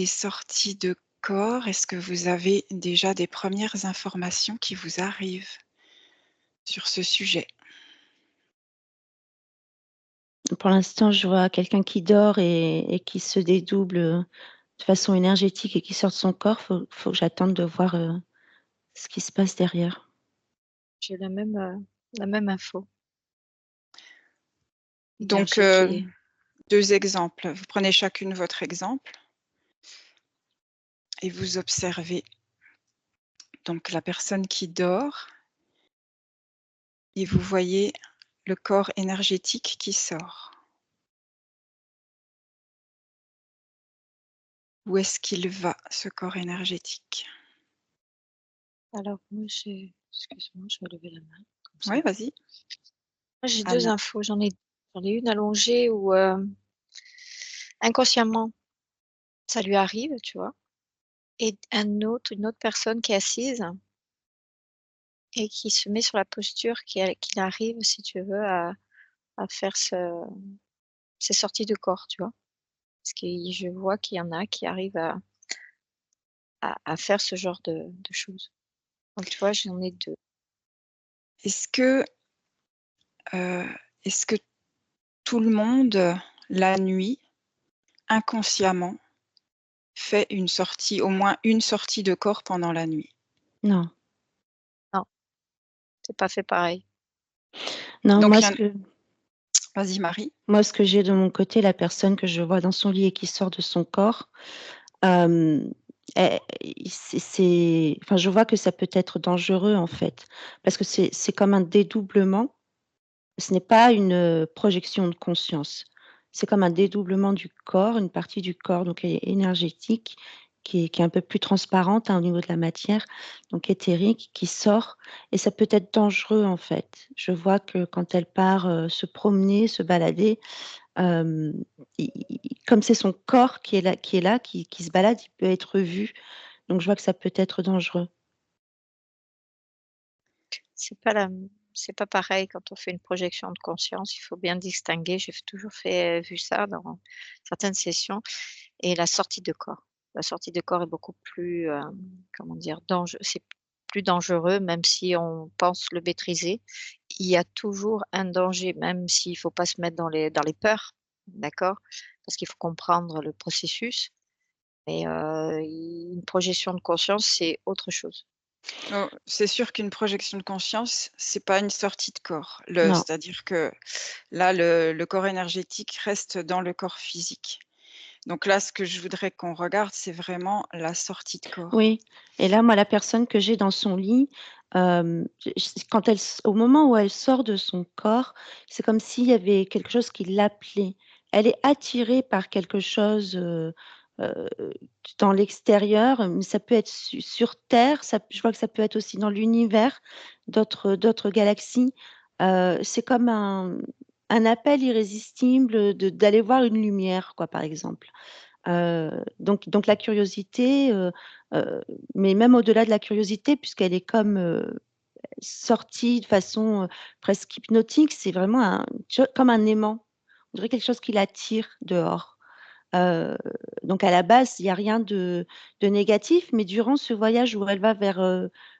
les sorties de corps, est-ce que vous avez déjà des premières informations qui vous arrivent sur ce sujet? Pour l'instant, je vois quelqu'un qui dort et qui se dédouble, de façon énergétique et qui sort de son corps. Faut que j'attende de voir, ce qui se passe derrière. J'ai la même info. Donc, L'énergie qui est 2 exemples. Vous prenez chacune votre exemple et vous observez donc la personne qui dort et vous voyez le corps énergétique qui sort. Où est-ce qu'il va, ce corps énergétique? alors moi excuse-moi, je vais lever la main comme ça. Oui, vas-y. Moi j'ai 2 Anna. infos, j'en ai une allongée où, inconsciemment, ça lui arrive, tu vois? Et une autre personne qui est assise et qui se met sur la posture qu'il arrive, si tu veux, à faire ces sorties de corps, tu vois? Parce que je vois qu'il y en a qui arrivent à faire ce genre de choses. Donc tu vois, j'en ai 2. Est-ce que, heu, est-ce que tout le monde, la nuit, inconsciemment, fait une sortie, au moins une sortie de corps pendant la nuit? Non, Non, c'est pas fait pareil. non, Donc il y en vas-y Marie. moi, ce que j'ai de mon côté, la personne que je vois dans son lit et qui sort de son corps, hem, et enfin, je vois que ça peut être dangereux, en fait, parce que c'est comme un dédoublement. Ce n'est pas une, projection de conscience. C'est comme un dédoublement du corps, une partie du corps donc énergétique qui est un peu plus transparente, hein, au niveau de la matière, donc éthérique, qui sort et ça peut être dangereux, en fait. Je vois que quand elle part, se promener, se balader, hem, i comme c'est son corps qui se balade, il peut être vu, donc je vois que ça peut être dangereux. C'est pas la c'est pas pareil quand on fait une projection de conscience, il faut bien distinguer. J'ai toujours vu ça dans certaines sessions et la sortie de corps. La sortie de corps est beaucoup plus, comment dire? C'est plus dangereux même si on pense le maîtriser. Il y a toujours un danger, même s'il faut pas se mettre dans les peurs, d'accord? Parce qu'il faut comprendre le processus, mais une projection de conscience, c'est autre chose. Oh, c'est sûr qu'une projection de conscience, c'est pas une sortie de corps. Non. C'est-à-dire que là, le corps énergétique reste dans le corps physique. Donc là, ce que je voudrais qu'on regarde, c'est vraiment la sortie de corps. Oui et là, moi, la personne que j'ai dans son lit, j quand au moment où elle sort de son corps, c'est comme s'il y avait quelque chose qui l'appelait. Elle est attirée par quelque chose, heu, dans l'extérieur, mais ça peut être sur terre, je vois que ça peut être aussi dans l'univers, d'autres galaxies. C'est comme un appel irrésistible, d'aller voir une lumière, quoi, par exemple. Donc la curiosité, heu, mais même au-delà de la curiosité puisqu'elle est comme, sortie de façon, presque hypnotique, c'est vraiment comme un aimant. On dirait quelque chose qui l'attire dehors. Heu, donc à la base, il y a rien de négatif, mais durant ce voyage où elle va vers,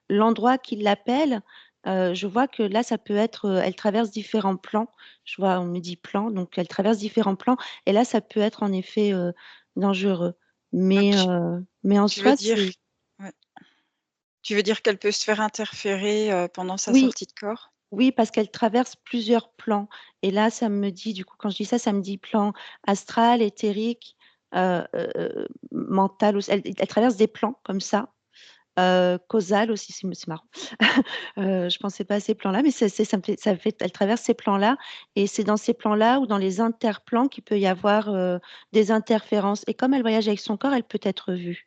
l'endroit qui l'appelle, je vois que là, ça peut être, elle traverse différents plans. Je vois, on me dit plans, donc elle traverse différents plans et là, ça peut être en effet, dangereux. Donc Mais en tu veux soi, dire c'est ouais, tu veux dire qu'elle peut se faire interférer, pendant sa oui, sortie de corps? oui, parce qu'elle traverse plusieurs plans et là, ça me dit du coup, quand je dis ça, ça me dit plan astral, éthérique, mental aussi. Elle traverse des plans comme ça. Causal aussi, c'est marrant. Je pensais pas à ces plans-là, mais ça me fait elle traverse ces plans-là et c'est dans ces plans-là ou dans les interplans qu'il peut y avoir, des interférences et comme elle voyage avec son corps, elle peut être vue.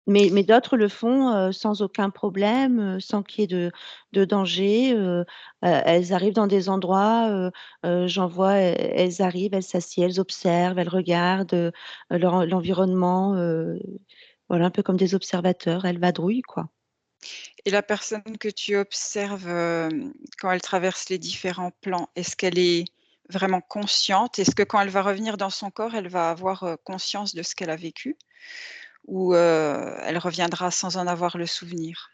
Mais d'autres le font, sans aucun problème, sans qu'il y ait de danger, elles arrivent dans des endroits, j'en vois, elles arrivent, elles s'assiedent, elles observent, elles regardent, l'environnement, voilà, un peu comme des observateurs, elles vadrouillent, quoi. Et la personne que tu observes, quand elle traverse les différents plans, est-ce qu'elle est vraiment consciente? Est-ce que quand elle va revenir dans son corps, elle va avoir, conscience de ce qu'elle a vécu? ou elle reviendra sans en avoir le souvenir?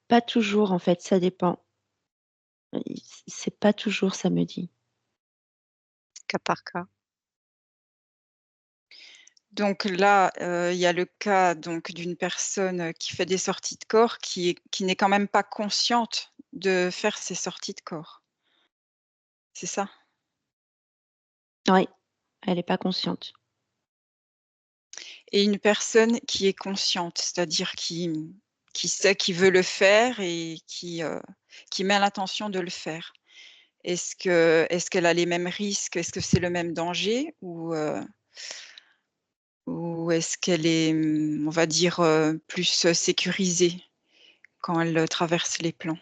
Pas toujours en fait, ça dépend. C'est pas toujours, ça me dit. Cas par cas. Donc là, il y a le cas donc d'une personne, qui fait des sorties de corps qui n'est quand même pas consciente de faire ces sorties de corps. C'est ça? Oui, elle est pas consciente. Et une personne qui est consciente, c'est-à-dire qui sait qu'il veut le faire et qui met l'intention de le faire. Est-ce qu'elle a les mêmes risques? Est-ce que c'est le même danger? Ou est-ce qu'elle est, on va dire, plus, sécurisée quand elle, traverse les plans?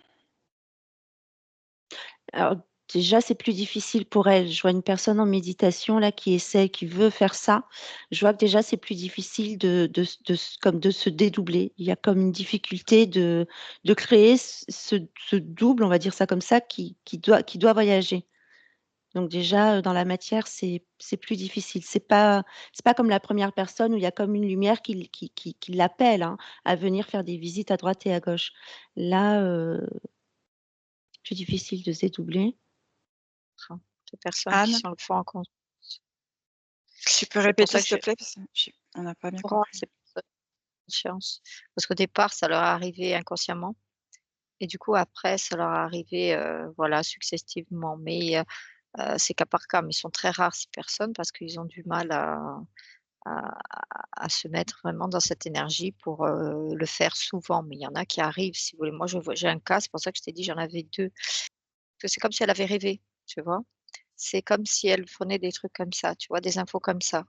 Alors déjà, c'est plus difficile pour elle. Je vois une personne en méditation là qui essaie, qui veut faire ça. Je vois que déjà c'est plus difficile de se dédoubler. Il y a comme une difficulté de créer ce double, on va dire ça comme ça, qui doit voyager. Donc déjà, dans la matière, c'est plus difficile. C'est pas comme la première personne où il y a comme une lumière qui l'appelle, hein, à venir faire des visites à droite et à gauche. Là, plus difficile de se dédoubler. Enfin, des personnes qui Anne, sont le font en conscience. tu peux C'est pour répéter ça que s'il te je plaît? Parce que on n'a pas bien courant, compris. c'est pour ça, conscience. Parce qu'au départ, ça leur est arrivé inconsciemment et du coup après, ça leur est arrivé, voilà, successivement. Mais, c'est cas par cas, mais ils sont très rares ces personnes parce qu'ils ont du mal à à se mettre vraiment dans cette énergie pour, le faire souvent. Mais il y en a qui arrivent, si vous voulez. Moi, j'ai un cas, c'est pour ça que je t'ai dit, j'en avais 2. Que c'est comme si elle avait rêvé, tu vois? C'est comme si elle prenait des trucs comme ça, tu vois? Des infos comme ça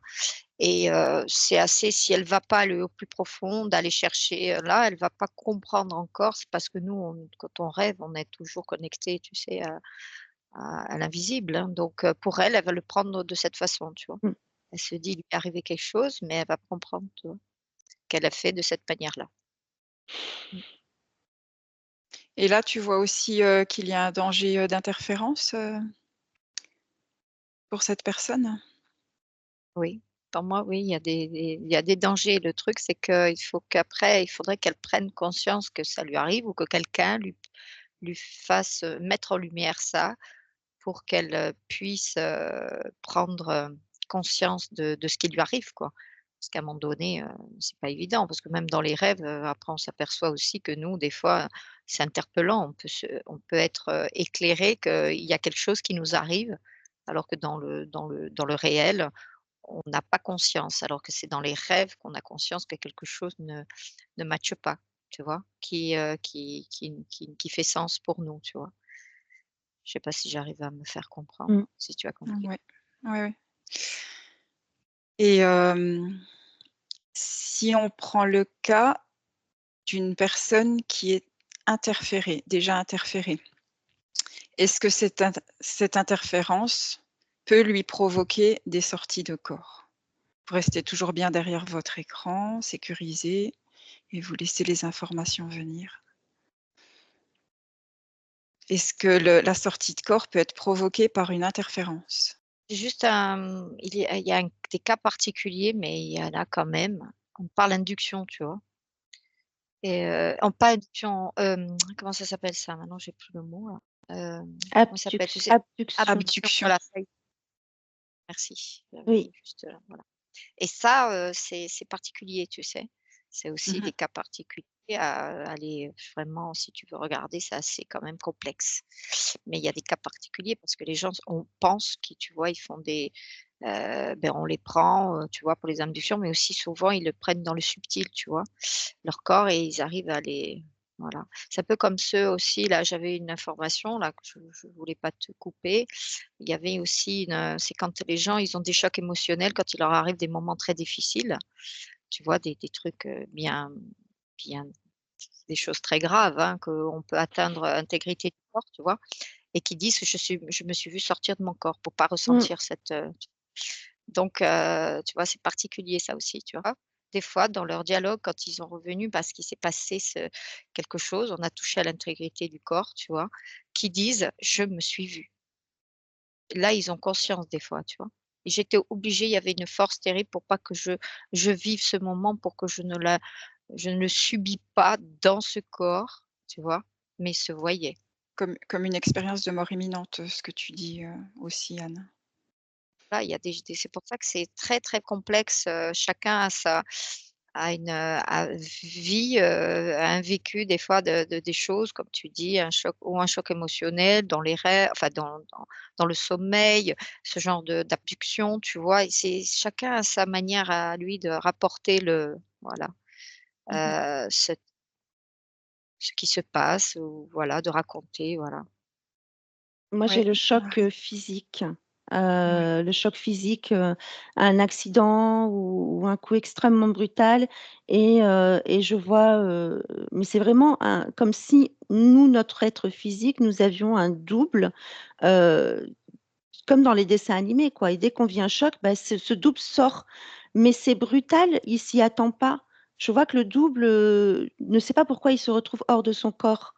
et c'est assez si elle va pas aller au plus profond, d'aller chercher, là, elle va pas comprendre encore. C'est parce que nous, quand on rêve, on est toujours connecté, tu sais, à l'invisible, hein, donc pour elle, elle va le prendre de cette façon, tu vois? Mmh. Elle se dit: «Il lui est arrivé quelque chose», mais elle va comprendre, tu vois? Qu'elle a fait de cette manière-là. Mmh. Et là, tu vois aussi, qu'il y a un danger, d'interférence, pour cette personne? Oui, pour moi, oui, il y a des dangers. Le truc, c'est qu'il faut qu'après, il faudrait qu'elle prenne conscience que ça lui arrive ou que quelqu'un lui fasse, mettre en lumière ça pour qu'elle, puisse, prendre, conscience de ce qui lui arrive, quoi. Parce qu'à un moment donné, c'est pas évident parce que même dans les rêves, après on s'aperçoit aussi que nous, des fois, c'est interpellant. On peut être, éclairé qu'il y a quelque chose qui nous arrive alors que dans le réel, on n'a pas conscience, alors que c'est dans les rêves qu'on a conscience que quelque chose ne matche pas, tu vois? Qui fait sens pour nous, tu vois? Je sais pas si j'arrive à me faire comprendre, Mmh. si tu as compris? Ouais. Ouais, ouais. Et si on prend le cas d'une personne qui est interférée, déjà interférée, est-ce que cette interférence peut lui provoquer des sorties de corps? Vous restez toujours bien derrière votre écran, sécurisé et vous laissez les informations venir. Est-ce que la sortie de corps peut être provoquée par une interférence? C'est juste il y a des cas particuliers, mais il y en a quand même. On parle induction, tu vois? Et pas induction, comment ça s'appelle ça? Maintenant, j'ai plus le mot là. Comment ça s'appelle? Tu sais? Abduction. Abduction, Abduction. voilà, ça y est, merci. Oui. Juste, voilà. Et ça, c'est particulier, tu sais? C'est aussi Mmh. des cas particuliers à aller vraiment, si tu veux regarder, c'est assez quand même complexe. Mais il y a des cas particuliers parce que les gens on pense qu'ils tu vois, ils font des, ben, on les prend, tu vois, pour les abductions, mais aussi souvent ils le prennent dans le subtil, tu vois? Leur corps et ils arrivent à les voilà. C'est un peu comme ceux aussi là, j'avais une information là que je voulais pas te couper. Il y avait aussi c'est quand les gens, ils ont des chocs émotionnels, quand il leur arrive des moments très difficiles, tu vois? Des trucs, bien des choses très graves, hein, qu'on peut atteindre, intégrité du corps, tu vois? Et qui disent: Je me suis vu sortir de mon corps pour pas Mmh. ressentir cette, donc tu vois, c'est particulier ça aussi, tu vois? Des fois, dans leur dialogue, quand ils sont revenus parce qu'il s'est passé quelque chose, on a touché à l'intégrité du corps, tu vois? Qui disent: «Je me suis vu». Là, ils ont conscience des fois, tu vois? et j'étais obligée, il y avait une force terrible pour pas que je vive ce moment, pour que je ne le subis pas dans ce corps, tu vois? Mais il se voyait. Comme une expérience de mort imminente, ce que tu dis, aussi, Anne. Là, il y a des c'est pour ça que c'est très, très complexe, chacun a une, vit, a un vécu des fois de des choses comme tu dis, un choc émotionnel dans les rêves, enfin dans le sommeil, ce genre d'abduction, tu vois? Et c'est chacun a sa manière à lui de rapporter le voilà, Mmh. cette ce qui se passe ou voilà, de raconter, voilà. Moi, j'ai Ouais, le ouais, choc, physique. ouais. Le choc physique, un accident ou un coup extrêmement brutal et je vois, mais c'est vraiment un comme si nous, notre être physique, nous avions un double, heu, comme dans les dessins animés, quoi et dès qu'on vit un choc, bah, ce double sort. Mais c'est brutal, il s'y attend pas. Je vois que le double, ne sait pas pourquoi il se retrouve hors de son corps.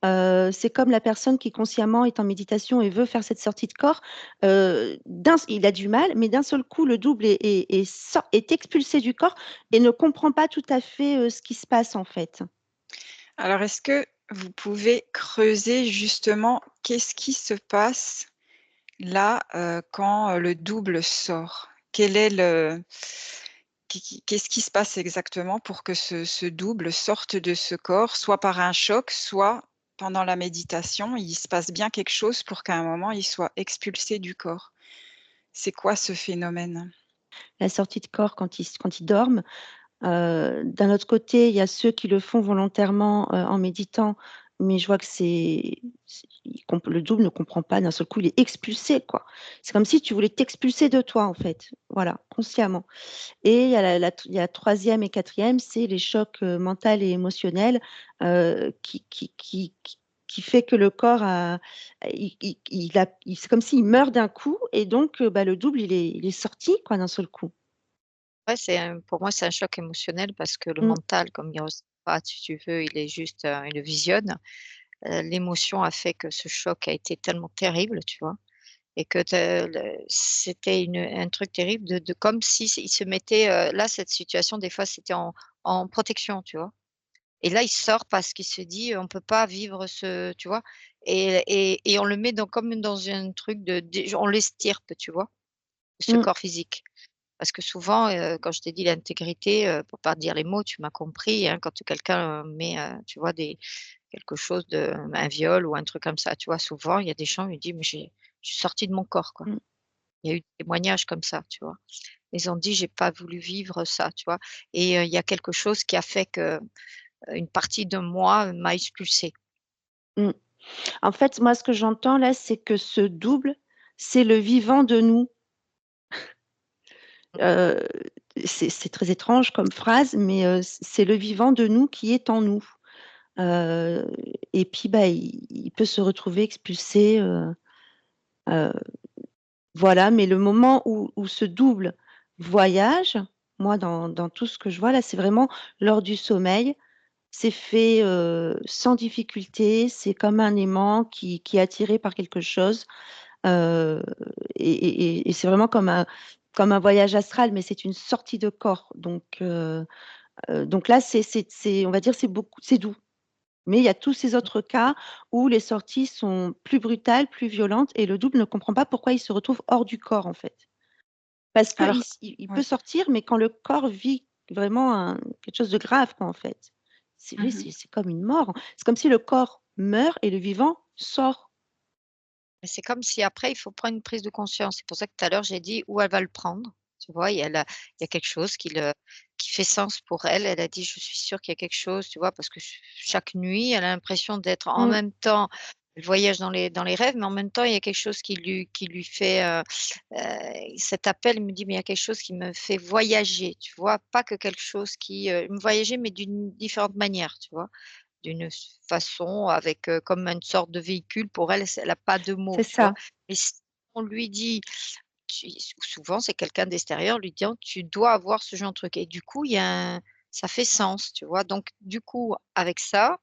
C'est comme la personne qui consciemment est en méditation et veut faire cette sortie de corps, il a du mal, mais d'un seul coup, le double est expulsé du corps et ne comprend pas tout à fait, ce qui se passe, en fait. Alors est-ce que vous pouvez creuser justement qu'est-ce qui se passe là, quand, le double sort? Quel est le qu'est-ce qui se passe exactement pour que ce double sorte de ce corps, soit par un choc, soit pendant la méditation? Il se passe bien quelque chose pour qu'à un moment, il soit expulsé du corps. C'est quoi ce phénomène? La sortie de corps quand ils dorment. D'un autre côté, il y a ceux qui le font volontairement, en méditant, mais je vois que le double ne comprend pas, d'un seul coup, il est expulsé, quoi. C'est comme si tu voulais t'expulser de toi, en fait, voilà, consciemment et il y a 3e et quatrième, c'est les chocs, mental et émotionnels, qui fait que le corps c'est comme s'il meurt d'un coup et donc bah, le double, il est sorti, quoi, d'un seul coup. Ouais, pour moi, c'est un choc émotionnel parce que le Mmh, mental, comme il ressent pas, si tu veux, il est juste, il le visionne. L'émotion a fait que ce choc a été tellement terrible, tu vois? Et que c'était un truc terrible de comme si il se mettait, là, cette situation, des fois, c'était en protection, tu vois? Et là, il sort parce qu'il se dit: «On peut pas vivre ce» tu vois? Et on le met comme dans un truc on l'estirpe, tu vois? Ce mmh. corps physique. Parce que souvent, quand je t'ai dit l'intégrité, pour pas dire les mots, tu m'as compris, hein, quand quelqu'un, met, tu vois quelque chose un viol ou un truc comme ça, tu vois? Souvent, il y a des gens, ils disent: «Mais je suis sorti de mon corps, quoi». Mmh. Il y a eu des témoignages comme ça, tu vois? Ils ont dit: «J'ai pas voulu vivre ça», tu vois? Et il y a quelque chose qui a fait que, une partie de moi m'a expulsée. Mmh. En fait, moi, ce que j'entends là, c'est que ce double, c'est le vivant de nous. Heu, c'est très étrange comme phrase, mais c'est le vivant de nous qui est en nous. Heu et puis, bah, il peut se retrouver expulsé, heu, voilà, mais le moment où ce double voyage, moi, dans tout ce que je vois là, c'est vraiment lors du sommeil. C'est fait, sans difficulté, c'est comme un aimant qui est attiré par quelque chose. Heu et c'est vraiment comme un voyage astral, mais c'est une sortie de corps. Donc là, c'est on va dire, c'est doux. Mais il y a tous ces autres cas où les sorties sont plus brutales, plus violentes et le double ne comprend pas pourquoi il se retrouve hors du corps, en fait. Parce qu'il Alors s il peut ouais. sortir, mais quand le corps vit vraiment quelque chose de grave, quoi, en fait. Oui, Mmh. c'est comme une mort. C'est comme si le corps meurt et le vivant sort. Mais c'est comme si après il faut prendre une prise de conscience. C'est pour ça que tout à l'heure j'ai dit: «Où elle va le prendre», tu vois? Et il y a quelque chose qui fait sens pour elle. Elle a dit: «Je suis sûre qu'il y a quelque chose», tu vois? Parce que chaque nuit, elle a l'impression d'être en Mmh, même temps elle voyage dans les rêves, mais en même temps, il y a quelque chose qui lui fait, cet appel, il me dit: «Mais il y a quelque chose qui me fait voyager», tu vois? Pas que quelque chose me voyager, mais d'une différente manière, tu vois? D'une façon avec, comme une sorte de véhicule pour elle, elle a pas de mots, c'est tu vois? ça. Mais si on lui dit souvent c'est quelqu'un d'extérieur lui disant: «Tu dois avoir ce genre de truc» et du coup il y a un ça fait sens, tu vois? Donc du coup avec ça,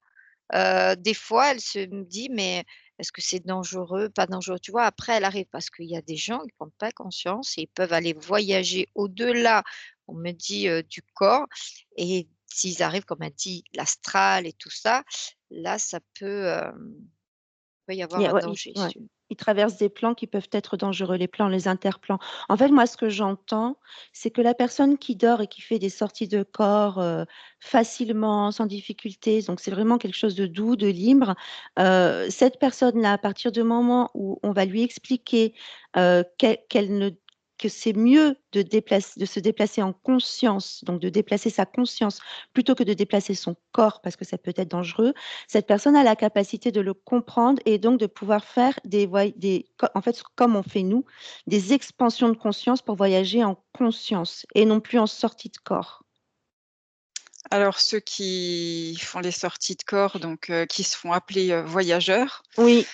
des fois elle se me dit: «Mais Est-ce que c'est dangereux, pas dangereux? Tu vois? Après, elle arrive parce qu'il y a des gens, ils prennent pas conscience et ils peuvent aller voyager au-delà, on me dit, du corps et s'ils arrivent, comme elle dit, l'astral et tout ça, là, ça peut y Il avoir y un a ouais, danger, si ouais, tu veux. ils traversent des plans qui peuvent être dangereux, les plans, les interplans. En fait, moi, ce que j'entends, c'est que la personne qui dort et qui fait des sorties de corps, facilement, sans difficulté, donc c'est vraiment quelque chose de doux, de libre. Cette personne-là, à partir du moment où on va lui expliquer, qu'elle ne que c'est mieux de se déplacer en conscience, donc de déplacer sa conscience plutôt que de déplacer son corps parce que ça peut être dangereux. Cette personne a la capacité de le comprendre et donc de pouvoir faire en fait, comme on fait nous, des expansions de conscience pour voyager en conscience et non plus en sortie de corps. Alors ceux qui font les sorties de corps, donc qui se font appeler, voyageurs, Oui,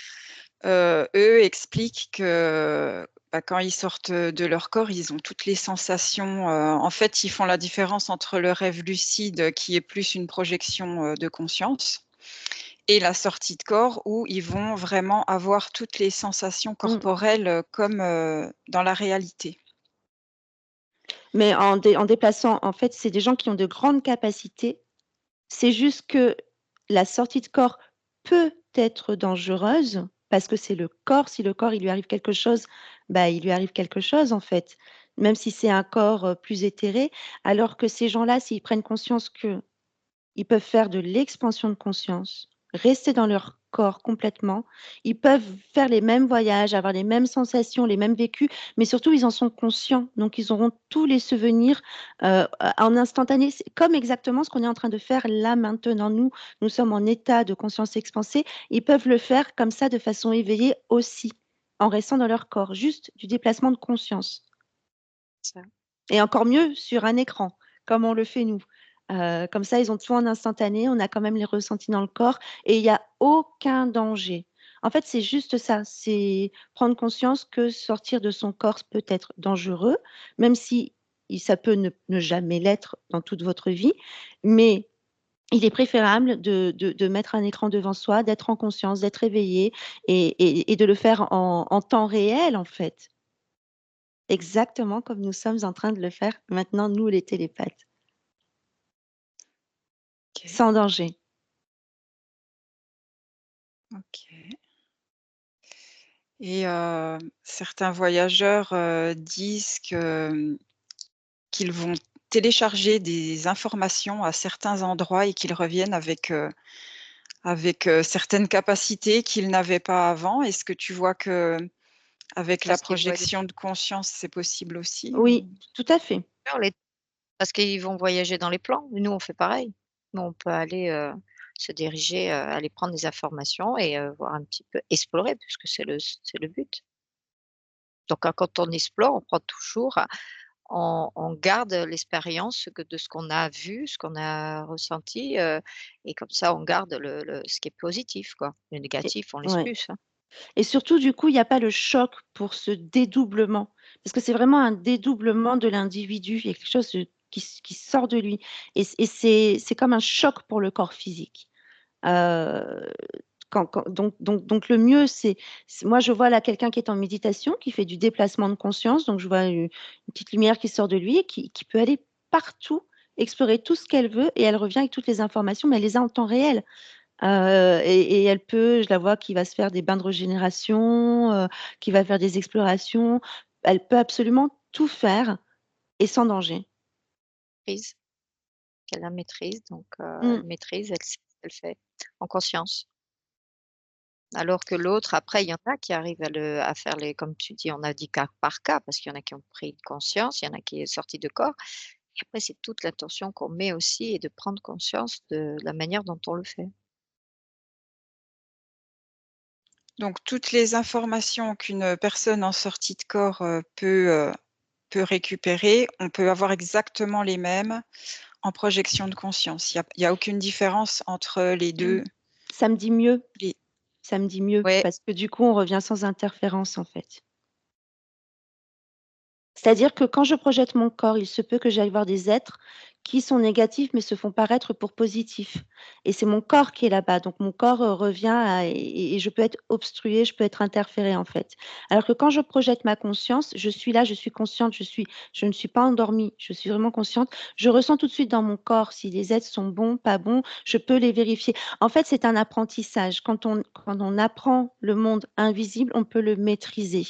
eux expliquent que, bah, quand ils sortent, de leur corps, ils ont toutes les sensations, en fait, ils font la différence entre le rêve lucide, qui est plus une projection, de conscience et la sortie de corps où ils vont vraiment avoir toutes les sensations mmh, corporelles, comme, dans la réalité. mais en déplaçant en fait, c'est des gens qui ont de grandes capacités. C'est juste que la sortie de corps peut être dangereuse parce que c'est le corps. Si le corps, il lui arrive quelque chose, bah, il lui arrive quelque chose, en fait, même si c'est un corps, plus éthéré. Alors que ces gens-là, s'ils prennent conscience qu'ils peuvent faire de l'expansion de conscience, rester dans leur corps complètement. Ils peuvent faire les mêmes voyages, avoir les mêmes sensations, les mêmes vécus, mais surtout ils en sont conscients. Donc ils auront tous les souvenirs, en instantané. C'est comme exactement ce qu'on est en train de faire là maintenant. Nous sommes en état de conscience expansée. Ils peuvent le faire comme ça de façon éveillée aussi, en restant dans leur corps, juste du déplacement de conscience. Ça. Et encore mieux sur un écran, comme on le fait nous. Comme ça, ils ont tout en instantané, on a quand même les ressentis dans le corps et il y a aucun danger. En fait, c'est juste ça, c'est prendre conscience que sortir de son corps peut être dangereux, même si ça peut ne jamais l'être dans toute votre vie, mais il est préférable de mettre un écran devant soi, d'être en conscience, d'être éveillé et de le faire en temps réel, en fait. Exactement comme nous sommes en train de le faire maintenant, nous les télépathes, OK, sans danger. OK. Et certains voyageurs, disent que, qu'ils vont télécharger des informations à certains endroits et qu'ils reviennent avec, certaines capacités qu'ils n'avaient pas avant. Est-ce que tu vois qu'avec la Parce qu'ils voyagent projection de conscience, c'est possible aussi ou? Oui, tout à fait. les parce qu'ils vont voyager dans les plans. Nous, on fait pareil. Nous, on peut aller, se diriger, aller prendre des informations et voir un petit peu explorer puisque c'est le but. Donc quand on explore, on prend toujours on garde l'expérience que de ce qu'on a vu, ce qu'on a ressenti, et comme ça on garde le ce qui est positif quoi. Le Et négatif, on laisse ouais plus, hein. et surtout, du coup, il y a pas le choc pour ce dédoublement. Parce que c'est vraiment un dédoublement de l'individu. Il y a quelque chose de qui sort de lui et c'est comme un choc pour le corps physique. Heu, donc le mieux, c'est moi, je vois là quelqu'un qui est en méditation, qui fait du déplacement de conscience, donc je vois une petite lumière qui sort de lui et qui peut aller partout, explorer tout ce qu'elle veut et elle revient avec toutes les informations, mais elle les a en temps réel. Et elle peut je la vois qui va se faire des bains de régénération, qui va faire des explorations. Elle peut absolument tout faire et sans danger. Maîtrise, qu'elle a maîtrise donc Mmh. elle maîtrise, elle sait ce qu'elle fait en conscience. Alors que l'autre après il y en a qui arrivent à faire les comme tu dis, on a dit cas par cas parce qu'il y en a qui ont pris conscience, il y en a qui est sorti de corps et après c'est toute l'attention qu'on met aussi et de prendre conscience de la manière dont on le fait. Donc toutes les informations qu'une personne en sortie de corps, peut récupérer, on peut avoir exactement les mêmes en projection de conscience. Il y a aucune différence entre les Mmh. 2. Ça me dit mieux, Les ça me dit mieux Ouais, parce que du coup, on revient sans interférence, en fait. C'est-à-dire que quand je projette mon corps, il se peut que j'aille voir des êtres qui sont négatifs, mais se font paraître pour positifs et c'est mon corps qui est là-bas, donc mon corps, revient à et je peux être obstruée, je peux être interférée, en fait. Alors que quand je projette ma conscience, je suis là, je suis consciente, je ne suis pas endormie, je suis vraiment consciente. Je ressens tout de suite dans mon corps si les aides sont bons, pas bons, je peux les vérifier. En fait, c'est un apprentissage. Quand on apprend le monde invisible, on peut le maîtriser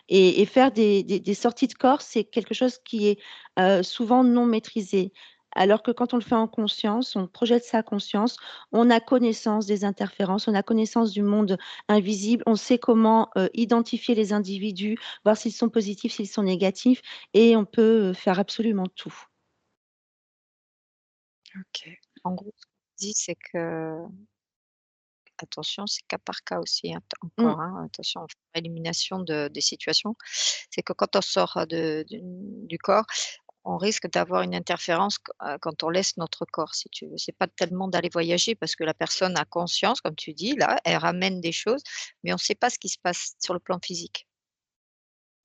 et faire des sorties de corps, c'est quelque chose qui est, souvent non maîtrisé. Alors que quand on le fait en conscience, on projette sa conscience, on a connaissance des interférences, on a connaissance du monde invisible, on sait comment, identifier les individus, voir s'ils sont positifs, s'ils sont négatifs et on peut, faire absolument tout. OK. En gros, ce qu'on dit, c'est que attention, c'est cas par cas aussi, hein, Mmh. encore, hein, attention, élimination des situations. C'est que quand on sort, du corps, on risque d'avoir une interférence quand on laisse notre corps, si tu veux. C'est pas tellement d'aller voyager parce que la personne a conscience, comme tu dis là, elle ramène des choses, mais on ne sait pas ce qui se passe sur le plan physique.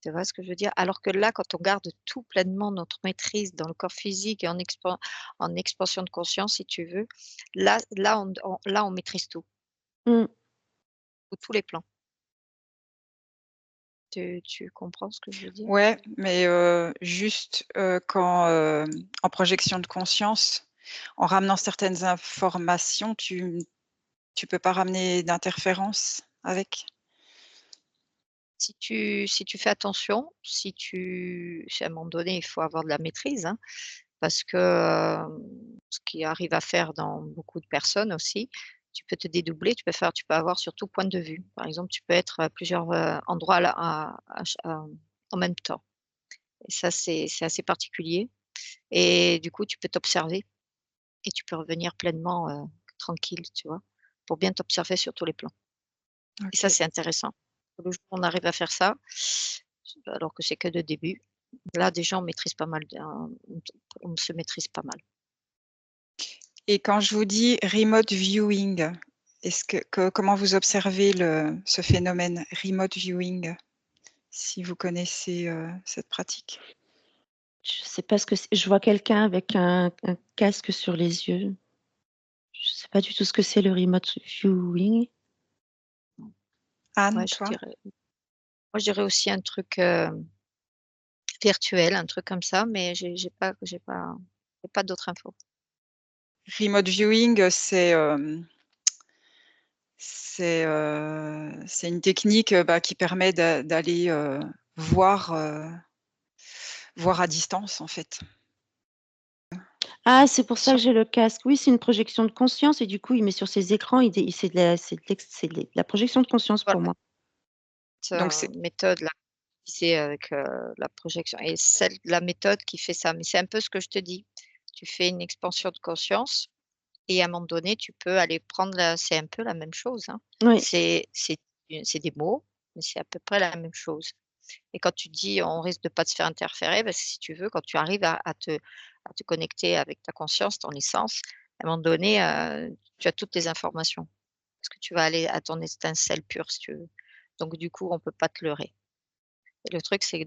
Tu vois ce que je veux dire? Alors que là, quand on garde tout pleinement notre maîtrise dans le corps physique et en expansion de conscience, si tu veux, là, on maîtrise tout, Mmh. tous les plans. Tu comprends ce que je veux dire? Ouais, mais juste, quand, en projection de conscience, en ramenant certaines informations, tu peux pas ramener d'interférences avec? Si tu fais attention, si à un moment donné, il faut avoir de la maîtrise, hein, parce que, ce qui arrive à faire dans beaucoup de personnes aussi, tu peux te dédoubler, tu peux avoir sur tout point de vue. Par exemple, tu peux être à plusieurs, endroits en même temps et ça, c'est assez particulier et du coup, tu peux t'observer et tu peux revenir pleinement, tranquille, tu vois? Pour bien t'observer sur tous les plans et ça, OK. c'est intéressant. Le jour où on arrive à faire ça, alors que c'est que le début, là déjà on maîtrise pas mal on se maîtrise pas mal. Et quand je vous dis remote viewing, est-ce que comment vous observez ce phénomène remote viewing? Si vous connaissez, cette pratique? Je sais pas ce que c'est. Je vois quelqu'un avec un casque sur les yeux. Je sais pas du tout ce que c'est le remote viewing. Anne, Ouais, toi? je dirais aussi un truc, virtuel, un truc comme ça, mais j'ai pas d'autres infos. Remote viewing, c'est une technique, bah, qui permet d'aller, voir, voir à distance, en fait. Ah, c'est pour ça Sur que j'ai le casque. Oui, c'est une projection de conscience et du coup, il met sur ses écrans, c'est de la projection de conscience pour voilà, moi. cette, Donc c'est méthode là, utilisée avec, la projection et la méthode qui fait ça, mais c'est un peu ce que je te dis. Tu fais une expansion de conscience. Et à un moment donné, tu peux aller prendre c'est un peu la même chose, hein. Oui, C'est des mots, mais c'est à peu près la même chose. Et quand tu dis: «On risque de pas de se faire interférer», parce que si tu veux, quand tu arrives à te connecter avec ta conscience, ton essence, à un moment donné, tu as toutes les informations. Parce que tu vas aller à ton étincelle pure, si tu veux. Donc du coup, on peut pas te leurrer. Et le truc, c'est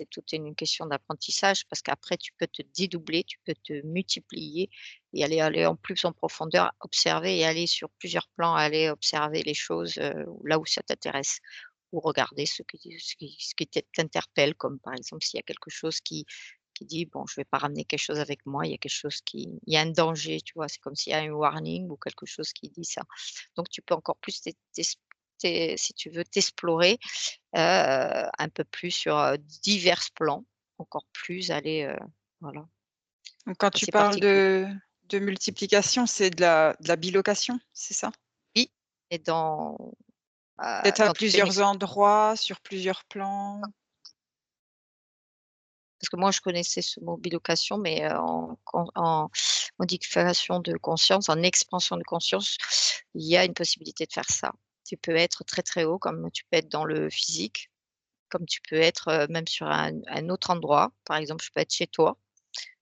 toute une question d'apprentissage parce qu'après tu peux te dédoubler, tu peux te multiplier et aller en plus en profondeur, observer et aller sur plusieurs plans, aller observer les choses, là où ça t'intéresse ou regarder ce qui t'interpelle comme par exemple s'il y a quelque chose qui dit: «Bon, je vais pas ramener quelque chose avec moi, il y a quelque chose il y a un danger», tu vois? C'est comme s'il y a un warning ou quelque chose qui dit ça. Donc tu peux encore plus si tu veux t'explorer un peu plus sur, divers plans, encore plus aller, voilà, donc quand tu assez parles particulier. de multiplication, c'est de la bilocation, c'est ça? Oui et D'être à quand tu fais une plusieurs endroits, sur plusieurs plans? parce que moi je connaissais ce mot bilocation, mais, en modification de conscience, en expansion de conscience, il y a une possibilité de faire ça. Tu peux être très, très haut comme tu peux être dans le physique, comme tu peux être, même sur un autre endroit. Par exemple, je peux être chez toi,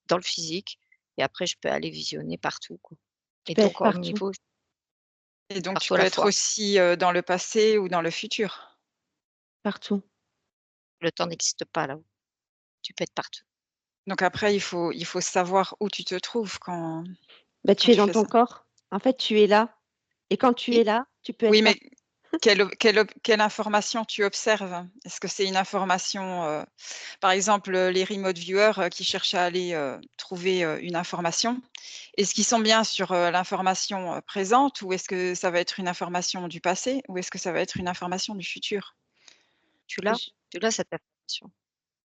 dans le physique et après je peux aller visionner partout, quoi tu et peux être donc au partout, niveau Et donc tu partout à peux la être fois. aussi, dans le passé ou dans le futur? partout. Le temps n'existe pas là-haut. Tu peux être partout. Donc après, il faut savoir où tu te trouves Bah, quand tu es tu dans fais ton ça. corps. En fait, tu es là et quand tu es Et là, tu peux oui, être là. mais quelle information tu observes? Est-ce que c'est une information, par exemple, les remote viewers, qui cherchent à aller, trouver, une information, est-ce qu'ils sont bien sur, l'information, présente ou est-ce que ça va être une information du passé ou est-ce que ça va être une information du futur? Tu l'as? J Tu l'as cette information.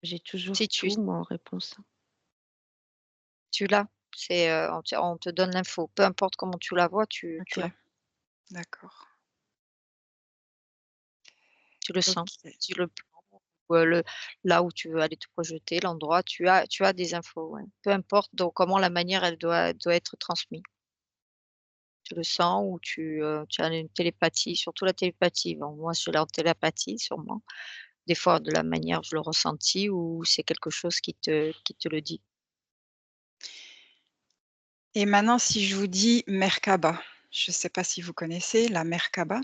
J'ai toujours Si tu tout moi en réponse. tu l'as, c'est, on te donne l'info. Peu importe comment tu la vois, tu OK, l'as. d'accord. Tu le sens. OK. Tu le prends ou, là où tu veux aller te projeter, l'endroit, tu as des infos, ouais. Peu importe donc comment la manière elle doit être transmise. Tu le sens ou tu as une télépathie, surtout la télépathie. Bon, moi, je l'ai en télépathie sûrement. Des fois, de la manière je le ressentis ou c'est quelque chose qui te le dit. Et maintenant si je vous dis Merkaba, je ne sais pas si vous connaissez la Merkaba?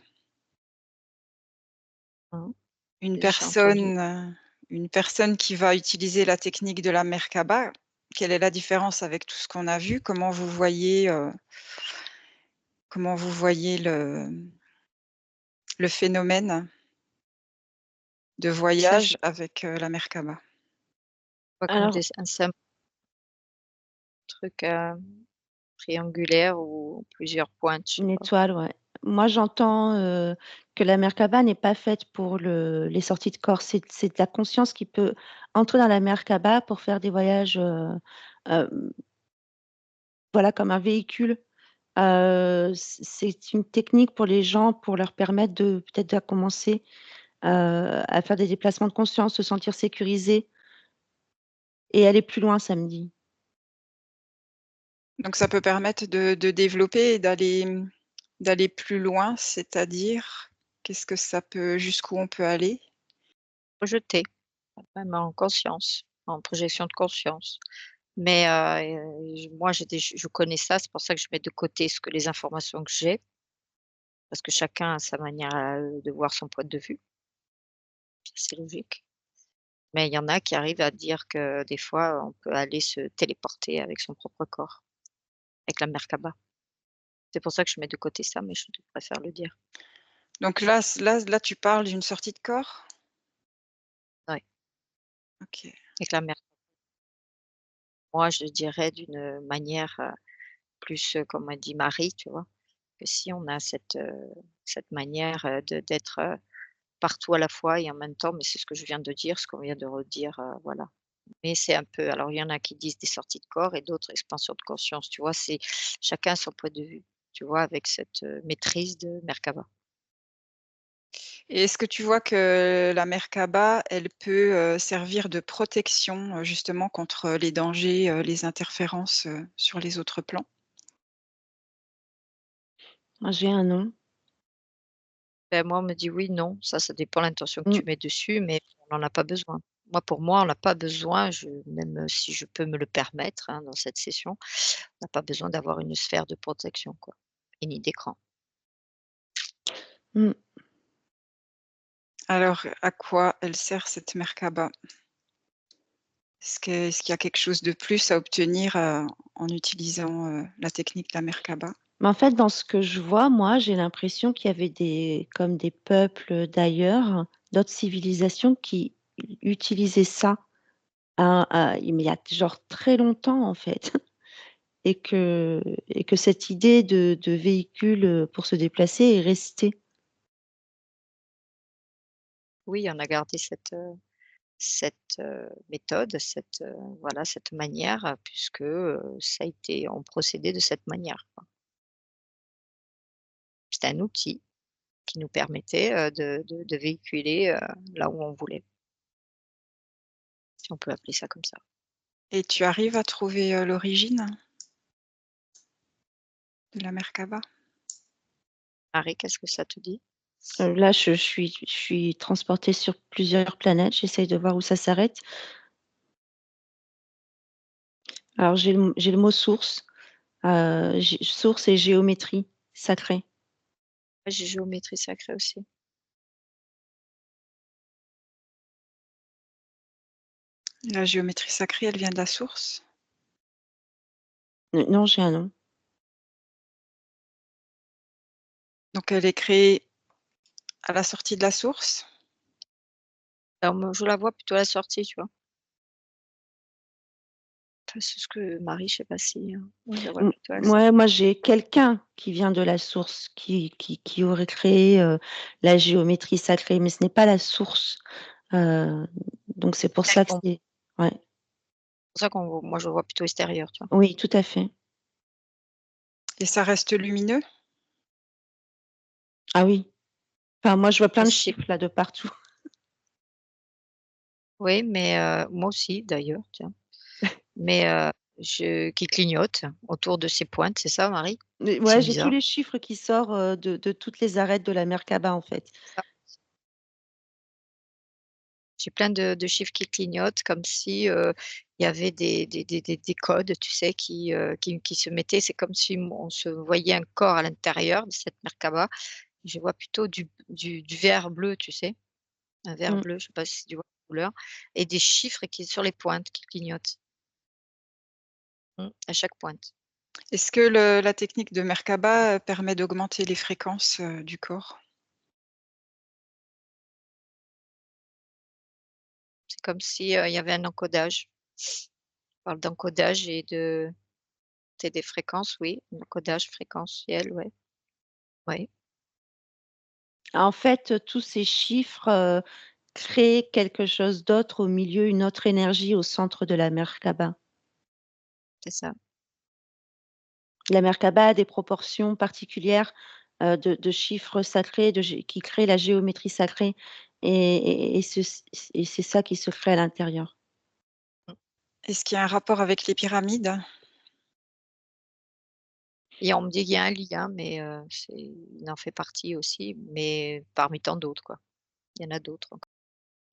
Mmh. Une J'ai déjà entendu. personne, une personne qui va utiliser la technique de la Merkaba, quelle est la différence avec tout ce qu'on a vu? Comment vous voyez le phénomène de Ça, je voyage avec, la Merkaba? vois comme Alors, des un simple truc, triangulaire ou plusieurs pointes, je sais une pas. étoile, ouais. Moi, j'entends, que la Merkaba n'est pas faite pour les sorties de corps. C'est de la conscience qui peut entrer dans la Merkaba pour faire des voyages, hem, voilà, comme un véhicule. C'est une technique pour les gens, pour leur permettre de peut-être à commencer, à faire des déplacements de conscience, se sentir sécurisés et aller plus loin samedi. Donc ça peut permettre de développer et d'aller plus loin, c'est-à-dire? Qu'est-ce que ça peut jusqu'où on peut aller? Projeter, même en conscience, en projection de conscience. Mais, moi j'ai des je connais ça, c'est pour ça que je mets de côté ce que les informations que j'ai, parce que chacun a sa manière de voir son point de vue, ça c'est logique. Mais il y en a qui arrivent à dire que des fois, on peut aller se téléporter avec son propre corps, avec la Merkaba. C'est pour ça que je mets de côté ça, mais je préfère le dire. Donc là, tu parles d'une sortie de corps? Ouais, OK. avec la Mer moi je dirais d'une manière, plus, comme a dit Marie, tu vois? Que si on a cette manière, d'être, partout à la fois et en même temps, mais c'est ce que je viens de dire, ce qu'on vient de redire, voilà. Mais c'est un peu alors il y en a qui disent des sorties de corps et d'autres expansions de conscience, tu vois? C'est chacun son point de vue, tu vois? Avec cette, maîtrise de Merkaba. Et est-ce que tu vois que la Merkaba, elle peut, servir de protection, justement contre les dangers, les interférences, sur les autres plans? Moi, j'ai un nom. Ben, moi, on me dit: «Oui, non», ça dépend l'intention que Mmh. tu mets dessus, mais on n'en a pas besoin. Moi, pour moi, on n'a pas besoin, même, si je peux me le permettre, hein, dans cette session, on n'a pas besoin d'avoir une sphère de protection, quoi et ni d'écran. Mmh. Alors, à quoi elle sert cette Merkaba? Est-ce qu'il y a quelque chose de plus à obtenir, en utilisant, la technique de la Merkaba? Mais en fait, dans ce que je vois, moi, j'ai l'impression qu'il y avait des peuples d'ailleurs, d'autres civilisations qui utilisaient ça mais il y a genre très longtemps, en fait et que cette idée de véhicule, pour se déplacer est restée. Oui, on a gardé cette, méthode, voilà, cette manière, puisque, ça a été on procédait de cette manière, quoi. C'était un outil qui nous permettait, de véhiculer, là où on voulait, si on peut appeler ça comme ça. Et tu arrives à trouver, l'origine de la Merkaba? Marie, qu'est-ce que ça te dit? Là, je suis transportée sur plusieurs planètes, j'essaye de voir où ça s'arrête. Alors j'ai le mot source, j'ai source et géométrie sacrée. Moi, j'ai géométrie sacrée aussi. La géométrie sacrée, elle vient de la source? Non, j'ai un nom. Donc elle est créée à la sortie de la source? Alors moi, je la vois plutôt à la sortie, tu vois? Enfin, c'est ce que Marie, je sais pas si, moi je la vois M plutôt à la sortie. ouais, moi, j'ai quelqu'un qui vient de la source, qui aurait créé, la géométrie sacrée, mais ce n'est pas la source. Heu, donc c'est pour ça que Bon, c'est ouais, c'est pour ça qu'on moi je le vois plutôt extérieur, tu vois? oui, tout à fait. Et ça reste lumineux? Ah oui. Enfin, moi, je vois plein Ah de si, chiffres là de partout. oui, mais moi aussi d'ailleurs, tiens. Mais je qui clignote autour de ces pointes, c'est ça Marie? Mais C'est ouais, j'ai tous bizarre. les chiffres qui sortent, de toutes les arêtes de la Merkaba, en fait. Ça. J'ai plein de chiffres qui clignotent comme si, il y avait des codes, tu sais, qui se mettaient. C'est comme si on se voyait un corps à l'intérieur de cette Merkaba. Je vois plutôt du vert bleu, tu sais? Un vert Mmh. bleu, je sais pas si tu vois la couleur et des chiffres qui sur les pointes qui clignotent. À chaque pointe. Est-ce que la technique de Merkaba, permet d'augmenter les fréquences, du corps? C'est comme si, il y avait un encodage. On parle d'encodage et de tu des fréquences, oui, encodage fréquentiel, ouais, ouais, En fait, tous ces chiffres, créent quelque chose d'autre au milieu, une autre énergie au centre de la Merkaba. c'est ça. La Merkaba a des proportions particulières, de chiffres sacrés, de gé qui créent la géométrie sacrée et c'est ça qui se crée à l'intérieur. Mmh. Est-ce qu'il y a un rapport avec les pyramides? Et on me dit qu'il y a un lien, mais il en fait partie aussi, mais parmi tant d'autres, quoi. Il y en a d'autres encore.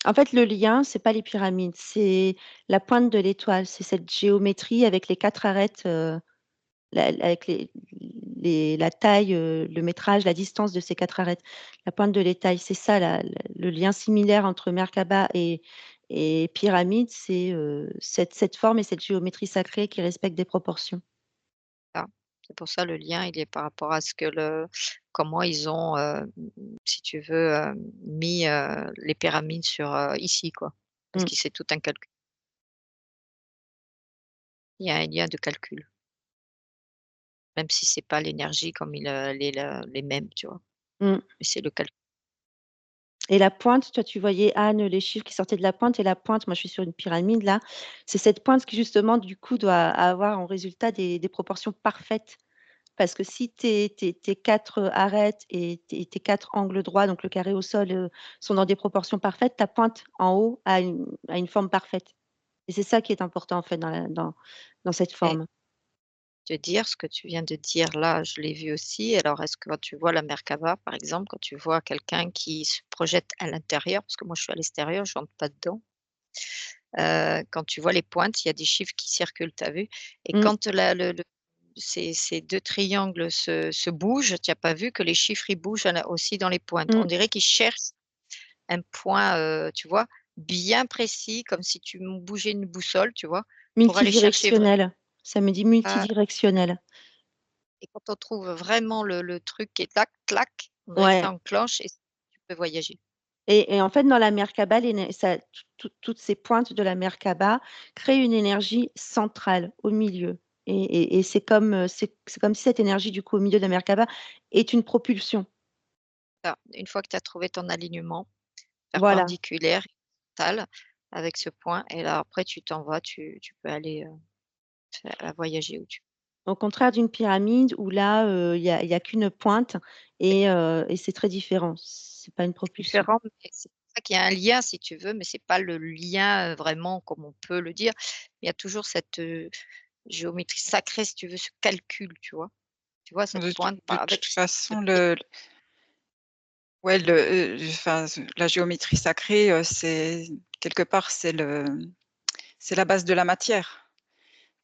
En fait, le lien, c'est pas les pyramides, c'est la pointe de l'étoile, c'est cette géométrie avec les 4 arêtes, avec la taille, le métrage, la distance de ces 4 arêtes. La pointe de l'étail, c'est ça le lien similaire entre Merkaba et pyramide, c'est, cette forme et cette géométrie sacrée qui respectent des proportions. Ça. C'est pour ça le lien, il est par rapport à ce que comment ils ont, si tu veux, mis, les pyramides sur, ici, quoi. Parce Mmh. que c'est tout un calcul. Il y a un lien de calcul, même si c'est pas l'énergie comme les mêmes, tu vois? Mmh. Mais c'est le calcul. Et la pointe, toi, tu voyais, Anne, les chiffres qui sortaient de la pointe et la pointe, moi, je suis sur une pyramide là, c'est cette pointe qui justement, du coup, doit avoir en résultat des proportions parfaites. Parce que si tes 4 arêtes et tes 4 angles droits, donc le carré au sol, sont dans des proportions parfaites, ta pointe en haut a une forme parfaite et c'est ça qui est important, en fait, dans cette Et forme. te dire ce que tu viens de dire là, je l'ai vu aussi. Alors est-ce que quand tu vois la Merkaba, par exemple, quand tu vois quelqu'un qui se projette à l'intérieur, parce que moi je suis à l'extérieur, je rentre pas dedans, quand tu vois les pointes, il y a des chiffres qui circulent, tu as vu? Et Mmh, quand ces 2 triangles se bougent, tu as pas vu que les chiffres, ils bougent aussi dans les pointes? On mmh, dirait qu'ils cherchent un point, tu vois, bien précis, comme si tu bougeais une boussole, tu vois? Pour aller chercher vraiment multidirectionnel. Ça me dit multidirectionnel. et quand on trouve vraiment le truc qui est tac, clac, on dirait que Ouais ça enclenche et tu peux voyager. et en fait, dans la Merkaba, toutes ces pointes de la Merkaba créent une énergie centrale au milieu et c'est comme si cette énergie, du coup, au milieu de la Merkaba est une propulsion. Ça, une fois que tu as trouvé ton alignement Voilà. perpendiculaire, total, avec ce point et là après tu t'en vas, tu peux aller, voyager où tu Au contraire d'une pyramide où là, il y a qu'une pointe et c'est très différent. C'est pas une propulsion. différent, mais c'est pour ça qu'il y a un lien si tu veux, mais c'est pas le lien, vraiment comme on peut le dire. Il y a toujours cette, géométrie sacrée si tu veux, ce calcul, tu vois? Tu vois cette pointe De pas toute avec ce façon, trait ouais, enfin, la géométrie sacrée, c'est quelque part, c'est la base de la matière.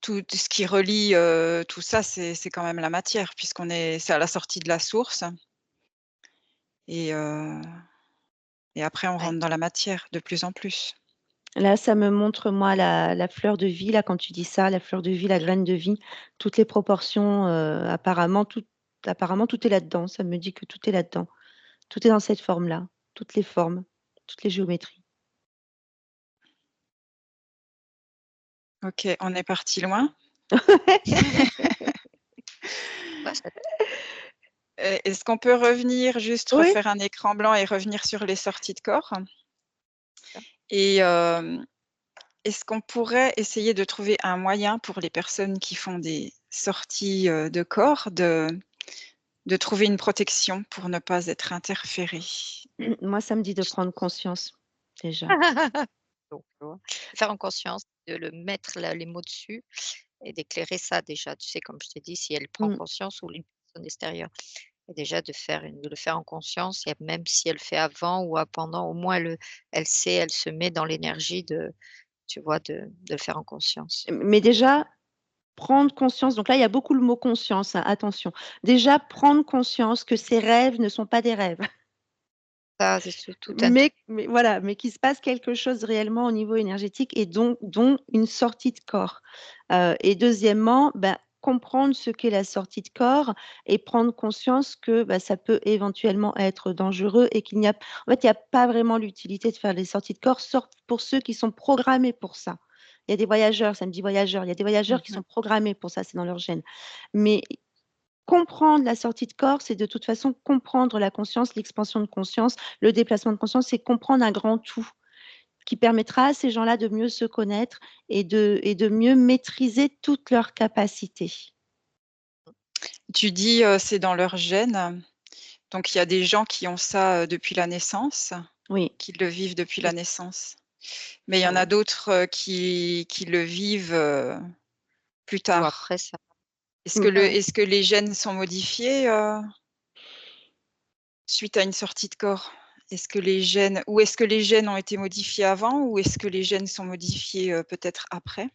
Tout ce qui relie, tout ça, c'est quand même la matière c'est à la sortie de la source et heu et après on ouais, rentre dans la matière de plus en plus. Là, ça me montre, moi, la fleur de vie, là, quand tu dis ça, la fleur de vie, la graine de vie, toutes les proportions, apparemment, tout est là-dedans. Ça me dit que tout est là-dedans. Tout est dans cette forme-là, toutes les formes, toutes les géométries. OK, on est parti loin. Ouais, ça Est-ce qu'on peut revenir, juste Oui. refaire un écran blanc et revenir sur les sorties de corps? ça. Et est-ce qu'on pourrait essayer de trouver un moyen pour les personnes qui font des sorties, de corps de trouver une protection pour ne pas être interférées? Moi, ça me dit de prendre conscience, déjà. Donc, tu vois? Faire en conscience, de le mettre là, les mots dessus et d'éclairer ça déjà. Tu sais, comme je t'ai dit, si elle prend Mmh. conscience ou une personne extérieure et déjà de le faire en conscience et même si elle fait avant ou pendant, au moins elle sait, elle se met dans l'énergie de tu vois, de le faire en conscience. Mais déjà, prendre conscience, donc là, il y a beaucoup le mot conscience, hein, attention. Déjà, prendre conscience que ces rêves ne sont pas des rêves. Ça, c'est tout un truc. Mais voilà, mais qu'il se passe quelque chose réellement au niveau énergétique et dont une sortie de corps. Et deuxièmement, bah, comprendre ce qu'est la sortie de corps et prendre conscience que, bah, ça peut éventuellement être dangereux et qu'il n'y a en fait, il y a pas vraiment l'utilité de faire des sorties de corps, sauf pour ceux qui sont programmés pour ça. Il y a des voyageurs, ça me dit voyageurs, il y a des voyageurs qui Mmh. sont programmés pour ça, c'est dans leur gène. Mais comprendre la sortie de corps, c'est de toute façon comprendre la conscience, l'expansion de conscience, le déplacement de conscience, c'est comprendre un grand tout qui permettra à ces gens-là de mieux se connaître et de mieux maîtriser toutes leurs capacités. Tu dis, c'est dans leur gène, donc il y a des gens qui ont ça, depuis la naissance, Oui, qui le vivent depuis c'est la naissance. Mais il y en a ouais. d'autres, qui le vivent, plus Ou tard. après ça Mmh. Est-ce que les gènes sont modifiés, suite à une sortie de corps? Est-ce que les gènes ont été modifiés avant ou est-ce que les gènes sont modifiés, peut-être après?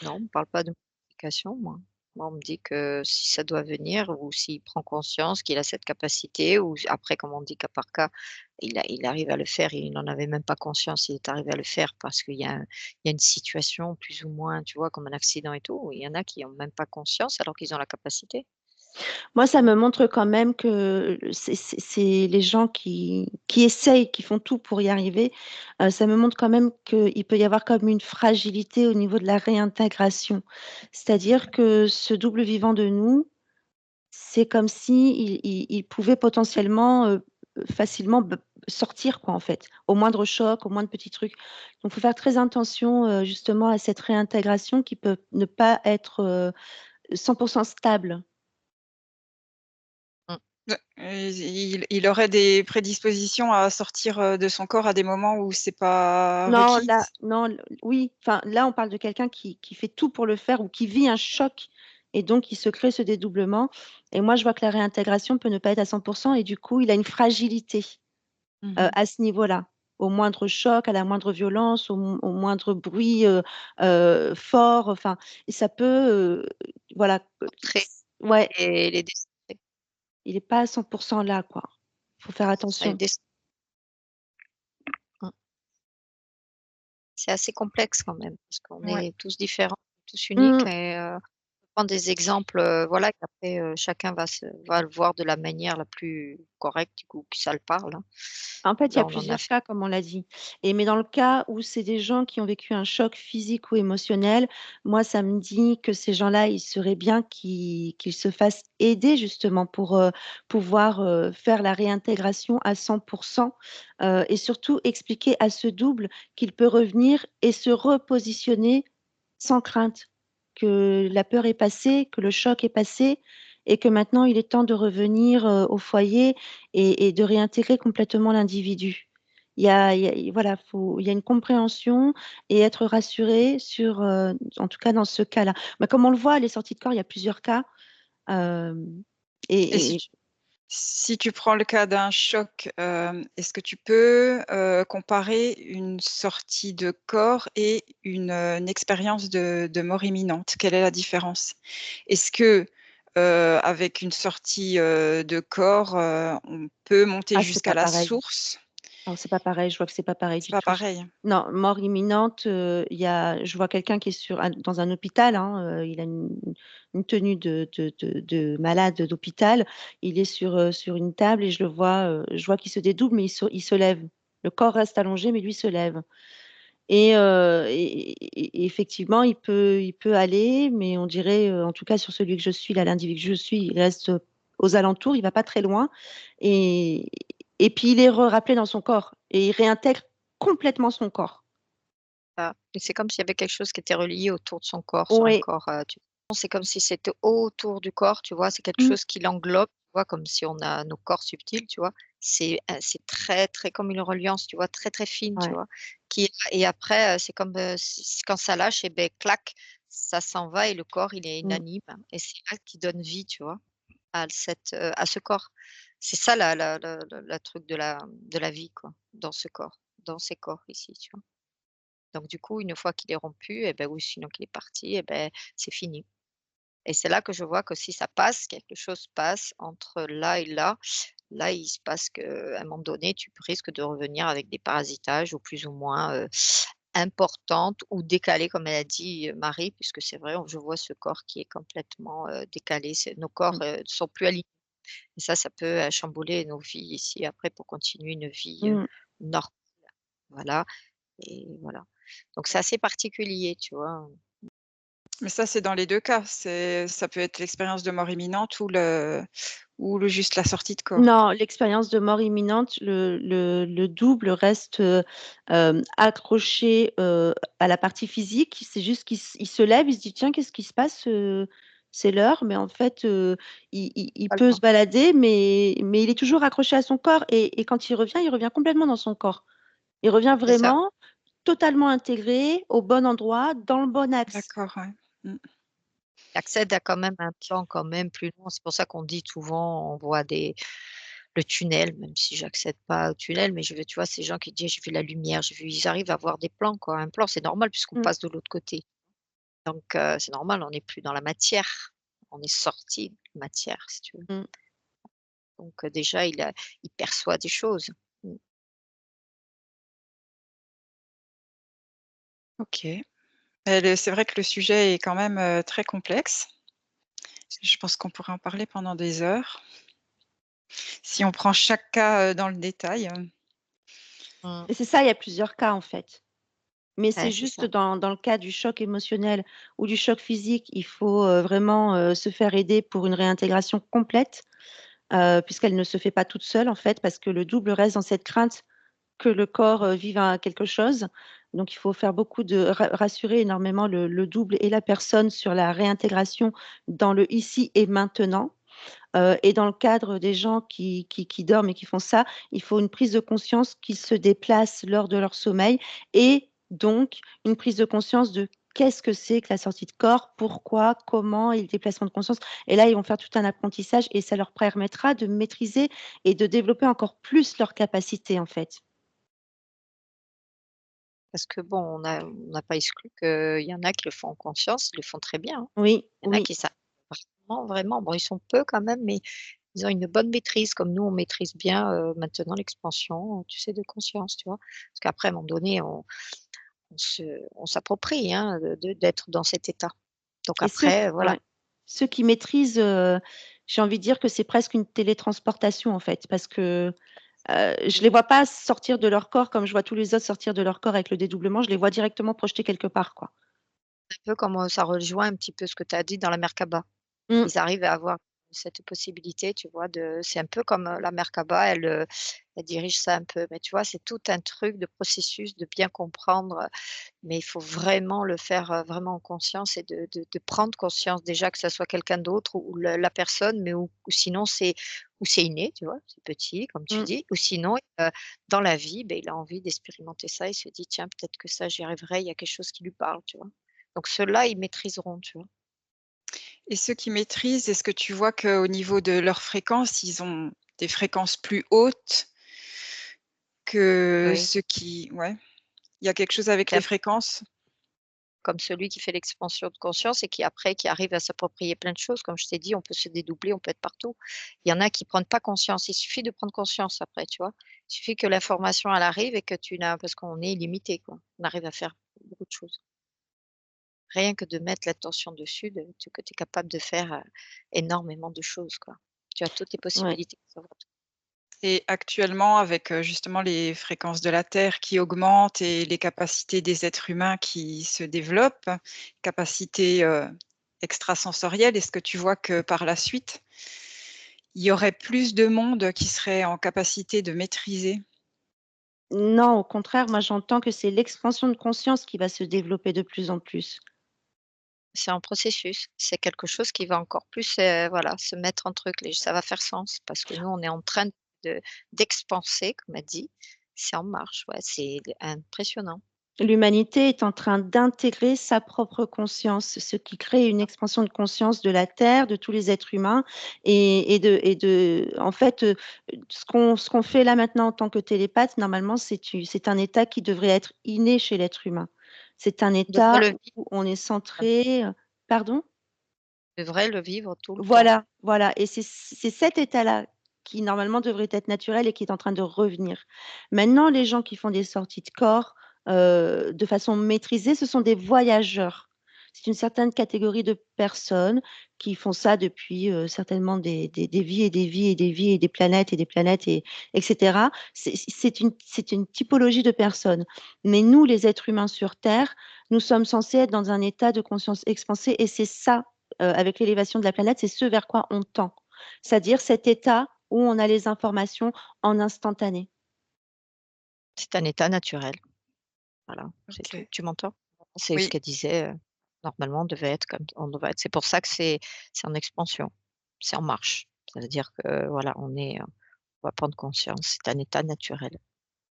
non, on ne parle pas de modification, moi. Moi, on me dit que si ça doit venir ou s'il prend conscience qu'il a cette capacité ou après, comme on dit cas par cas, il arrive à le faire, il n'en avait même pas conscience, il est arrivé à le faire parce qu'il y a une situation plus ou moins, tu vois, comme un accident et tout. Il y en a qui ont même pas conscience alors qu'ils ont la capacité. Moi, ça me montre quand même que c'est les gens qui essayent, qui font tout pour y arriver, ça me montre quand même qu'il peut y avoir comme une fragilité au niveau de la réintégration. C'est-à-dire que ce double vivant de nous, c'est comme si il pouvait potentiellement, facilement sortir quoi, en fait, au moindre choc, au moindre petit truc. Donc faut faire très attention, justement à cette réintégration qui peut ne pas être, 100 stable. Mmh. Il aurait des prédispositions à sortir, de son corps à des moments où c'est pas Non, requis? là non, oui, enfin, là, on parle de quelqu'un qui fait tout pour le faire ou qui vit un choc et donc il se crée ce dédoublement et moi, je vois que la réintégration peut ne pas être à 100 et du coup, il a une fragilité, Mmh. à ce niveau-là. Au moindre choc, à la moindre violence, au moindre bruit, fort, enfin et ça peut, voilà, Entrer ouais, et les décentrer. il est pas à 100 là, quoi. Faut faire C'est ça, les attention. mmh. C'est assez complexe quand même parce qu'on Ouais. est tous différents, tous uniques Mmh. et prendre des exemples, voilà, qu'après, chacun va le voir de la manière la plus correcte, du coup, que ça le parle, hein. En fait, il y a Là, on en a plusieurs fait cas, comme on l'a dit. Mais dans le cas où c'est des gens qui ont vécu un choc physique ou émotionnel, moi, ça me dit que ces gens-là, il serait bien qu'ils se fassent aider justement pour, pouvoir, faire la réintégration à 100 et surtout expliquer à ce double qu'il peut revenir et se repositionner sans crainte, que la peur est passée, que le choc est passé et que maintenant il est temps de revenir, au foyer et de réintégrer complètement l'individu. Voilà, il y a une compréhension et être rassuré sur, en tout cas dans ce cas-là. Bah, comme on le voit, les sorties de corps, il y a plusieurs cas, hem Et si et tu Si tu prends le cas d'un choc, est-ce que tu peux, comparer une sortie de corps et une expérience de mort imminente? Quelle est la différence? Est-ce que, avec une sortie, de corps, on peut monter ah, c'est jusqu'à pas la pareil. source? Alors c'est pas pareil, je vois que c'est pas pareil C'est du pas tout. pareil? Non, mort imminente, je vois quelqu'un qui est dans un hôpital, hein, il a une tenue de malade d'hôpital. Il est sur une table et je vois qu'il se dédouble, mais il se lève. Le corps reste allongé, mais lui se lève et effectivement, il peut aller, mais on dirait, en tout cas sur celui que je suis, là, l'individu que je suis, il reste, aux alentours, il va pas très loin et et puis il est rappelé dans son corps et il réintègre complètement son corps. Ah, et c'est comme s'il y avait quelque chose qui était relié autour de son Oui, corps, c'est comme si c'était autour du corps, tu vois? C'est quelque mmh, chose qui l'englobe, tu vois? Comme si on a nos corps subtils, tu vois? C'est très, très comme une reliance, tu vois? Très, très fine, tu ouais, vois? Qui et après, c'est comme, quand ça lâche et beh, clac, ça s'en va et le corps, il est mmh, inanime et c'est là qui donne vie, tu vois? À ce corps. C'est ça la truc de la vie, quoi, dans ce corps, dans ces corps ici, tu vois? Donc du coup, une fois qu'il est rompu et ben ou sinon qu'il est parti et ben c'est fini et c'est là que je vois que si ça passe, quelque chose passe entre là et là. Là, il se passe qu'à un moment donné, tu risques de revenir avec des parasitages ou plus ou moins, importantes ou décalées comme elle a dit, Marie, puisque c'est vrai, je vois ce corps qui est complètement, décalé. Nos corps, mmh, ne sont plus alignés et ça peut, chambouler nos vies ici après pour continuer une vie, mmh. normale. Voilà et voilà. Donc c'est assez particulier, tu vois? Mais ça, c'est dans les 2 cas. Ça peut être l'expérience de mort imminente ou juste la sortie de corps. Non, l'expérience de mort imminente, le double reste, accroché, à la partie physique. C'est juste qu'il se lève, il se dit: «Tiens, qu'est-ce qui se passe? C'est l'heure», mais en fait, il Pas le peut temps. se balader, mais il est toujours accroché à son corps et quand il revient complètement dans son corps. Il revient C'est ça. vraiment totalement intégré, au bon endroit, dans le bon axe. D'accord, ouais. Mmh. Il accède à quand même un plan quand même plus long. C'est pour ça qu'on dit souvent, on voit le tunnel, même si j'accède pas au tunnel, mais je veux tu vois, ces gens qui disent: «J'ai vu la lumière, j'ai vu» ils arrivent à voir des plans quoi. Un plan, c'est normal puisqu'on Mmh, passe de l'autre côté. Donc c'est normal, on n'est plus dans la matière. On est sorti de matière, si tu veux. mmh. Donc déjà, il perçoit des choses. Mmh. OK. C'est vrai que le sujet est quand même, très complexe. Je pense qu'on pourrait en parler pendant des heures. Si on prend chaque cas, dans le détail, Mmh. Et c'est ça, il y a plusieurs cas, en fait. Mais c'est Ouais, c'est juste ça. dans le cas du choc émotionnel ou du choc physique, il faut, vraiment, se faire aider pour une réintégration complète, puisqu'elle ne se fait pas toute seule, en fait, parce que le double reste dans cette crainte que le corps, vive un quelque chose. Donc il faut faire beaucoup de rassurer énormément le double et la personne sur la réintégration dans le ici et maintenant. Et dans le cadre des gens qui dorment et qui font ça, il faut une prise de conscience qu'ils se déplacent lors de leur sommeil et donc une prise de conscience de qu'est-ce que c'est que la sortie de corps? Pourquoi? Comment? Et le déplacement de conscience et là, ils vont faire tout un apprentissage et ça leur permettra de maîtriser et de développer encore plus leurs capacités, en fait. Parce que bon, on n'a pas exclu qu'il y en a qui le font en conscience, ils le font très bien, hein. Oui, Il y en a oui, qui savent vraiment, vraiment, bon, ils sont peu quand même, mais ils ont une bonne maîtrise comme nous, on maîtrise bien, maintenant l'expansion, tu sais, de conscience, tu vois? Parce qu'après à un moment donné, on s'approprie, hein, d'être dans cet état. Donc et après, voilà. ouais, ceux qui maîtrisent, j'ai envie de dire que c'est presque une télétransportation, en fait, parce que, je les vois pas sortir de leur corps comme je vois tous les autres sortir de leur corps avec le dédoublement, je les vois directement projetés quelque part, quoi. Un peu comme, ça rejoint un petit peu ce que tu as dit dans la Merkaba. Mmh, Ils arrivent à avoir cette possibilité, tu vois, c'est un peu comme, la Merkaba, elle dirige ça un peu, mais tu vois, c'est tout un truc de processus, de bien comprendre, mais il faut vraiment le faire, vraiment en conscience et de prendre conscience déjà que ça soit quelqu'un d'autre ou la personne, mais ou sinon c'est inné, tu vois? C'est petit comme tu mmh. dis, ou sinon, dans la vie, beh, il a envie d'expérimenter ça, il se dit: «Tiens, peut-être que ça j'y arriverai», il y a quelque chose qui lui parle, tu vois? Donc ceux-là, ils maîtriseront, tu vois? et ceux qui maîtrisent, est-ce que tu vois qu'au niveau de leur fréquence, ils ont des fréquences plus hautes que Oui. ceux qui ouais, il y a quelque chose avec C'est les un fréquences? comme celui qui fait l'expansion de conscience et qui arrive à s'approprier plein de choses. Comme je t'ai dit, on peut se dédoubler, on peut être partout. Il y en a qui prennent pas conscience. Il suffit de prendre conscience après, tu vois? Il suffit que l'information elle arrive et que tu n'as parce qu'on est illimité, quoi. On arrive à faire beaucoup de choses. Rien que de mettre l'attention dessus, que tu es capable de faire, énormément de choses, quoi. Tu as toutes les Ouais. possibilités qui s'ouvrent à toi. Et actuellement, avec, justement les fréquences de la Terre qui augmentent et les capacités des êtres humains qui se développent, capacités, extrasensorielles, est-ce que tu vois que par la suite, il y aurait plus de monde qui serait en capacité de maîtriser? Non, au contraire, moi j'entends que c'est l'expansion de conscience qui va se développer de plus en plus. C'est un processus, c'est quelque chose qui va encore plus, voilà, se mettre en truc. Ça va faire sens parce que nous, on est en train de d'expanser, comme elle dit. C'est en marche, ouais, c'est impressionnant. L'humanité est en train d'intégrer sa propre conscience, ce qui crée une expansion de conscience de la Terre, de tous les êtres humains et en fait, ce qu'on fait là maintenant en tant que télépathe, normalement, c'est un état qui devrait être inné chez l'être humain. C'est un On devrait état le vivre, où on est centré, pardon? on devrait le vivre tout le temps. Voilà, voilà et c'est cet état-là qui normalement devrait être naturel et qui est en train de revenir. Maintenant, les gens qui font des sorties de corps, de façon maîtrisée, ce sont des voyageurs. C'est une certaine catégorie de personnes qui font ça depuis, certainement des vies et des vies et des vies et des planètes et cetera. C'est une typologie de personnes. Mais nous, les êtres humains sur terre, nous sommes censés être dans un état de conscience expansée et c'est ça avec l'élévation de la planète, c'est ce vers quoi on tend. C'est-à-dire cet état où on a les informations en instantané. C'est un état naturel, voilà, c'est tout. OK. Tu m'entends? C'est ce Oui. qu'elle disait, normalement on devrait être c'est pour ça que c'est en expansion, c'est en marche. Ça veut dire que voilà, on va prendre conscience, c'est un état naturel.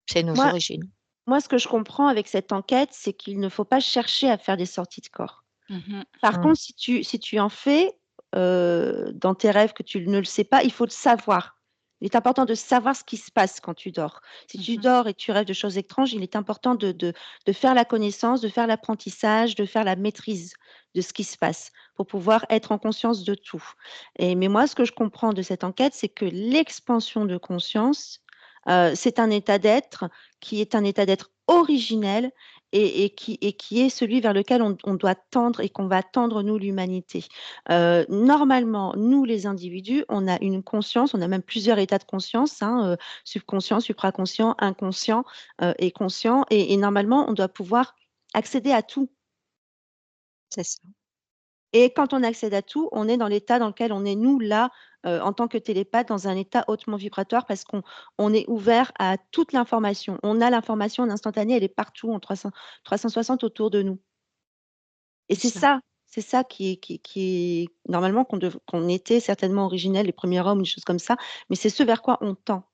C'est nos Moi origines. moi, ce que je comprends avec cette enquête, c'est qu'il ne faut pas chercher à faire des sorties de corps. Mmh. Par Mmh. contre, si tu en fais, dans tes rêves que tu ne le sais pas, il faut le savoir. Il est important de savoir ce qui se passe quand tu dors. Si tu Mmh. dors et que tu rêves de choses étranges, il est important de faire la connaissance, de faire l'apprentissage, de faire la maîtrise de ce qui se passe pour pouvoir être en conscience de tout. Mais moi, ce que je comprends de cette enquête, c'est que l'expansion de conscience, c'est un état d'être qui est un état d'être originel et qui est celui vers lequel on doit tendre et qu'on va tendre nous l'humanité. Normalement, nous les individus, on a une conscience, on a même plusieurs états de conscience, hein, subconscient, supraconscient, inconscient, et conscient et normalement on doit pouvoir accéder à tout C'est ça. et quand on accède à tout, on est dans l'état dans lequel on est nous là, en tant que télépathe dans un état hautement vibratoire parce qu'on est ouvert à toute l'information. On a l'information en instantané, elle est partout en 360 autour de nous. Et C'est ça c'est ça qui est normalement qu'on était certainement originels, les premiers hommes, des choses comme ça, mais c'est ce vers quoi on tend.